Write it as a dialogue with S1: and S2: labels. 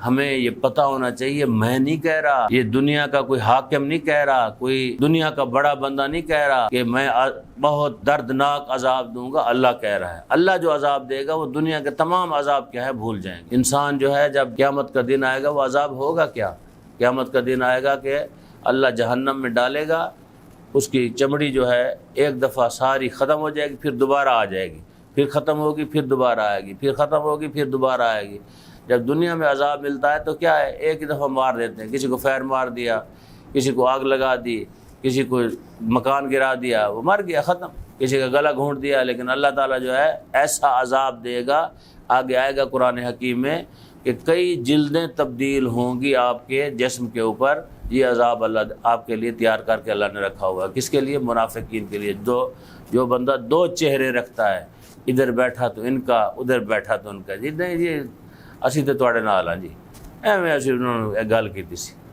S1: ہمیں یہ پتہ ہونا چاہیے، میں نہیں کہہ رہا، یہ دنیا کا کوئی حاکم نہیں کہہ رہا، کوئی دنیا کا بڑا بندہ نہیں کہہ رہا کہ میں بہت دردناک عذاب دوں گا، اللہ کہہ رہا ہے۔ اللہ جو عذاب دے گا وہ دنیا کے تمام عذاب کیا ہے بھول جائیں گے۔ انسان جو ہے جب قیامت کا دن آئے گا وہ عذاب ہوگا کیا؟ قیامت کا دن آئے گا کہ اللہ جہنم میں ڈالے گا، اس کی چمڑی جو ہے ایک دفعہ ساری ختم ہو جائے گی، پھر دوبارہ آ جائے گی، پھر ختم ہوگی، پھر دوبارہ آئے گی، پھر ختم ہوگی، پھر دوبارہ آئے گی۔ جب دنیا میں عذاب ملتا ہے تو کیا ہے، ایک ہی دفعہ مار دیتے ہیں، کسی کو فیر مار دیا، کسی کو آگ لگا دی، کسی کو مکان گرا دیا، وہ مر گیا، ختم، کسی کا گلا گھونٹ دیا۔ لیکن اللہ تعالیٰ جو ہے ایسا عذاب دے گا، آگے آئے گا قرآن حکیم میں کہ کئی جلدیں تبدیل ہوں گی آپ کے جسم کے اوپر۔ یہ عذاب اللہ آپ کے لیے تیار کر کے اللہ نے رکھا ہوا ہے۔ کس کے لیے؟ منافقین کے لیے۔ جو بندہ دو چہرے رکھتا ہے، ادھر بیٹھا تو ان کا، ادھر بیٹھا تو ان کا، جی نہیں جی اسی تے تواڈے نال ہاں جی، ایویں اسی انہوں نے گل کیتی سی۔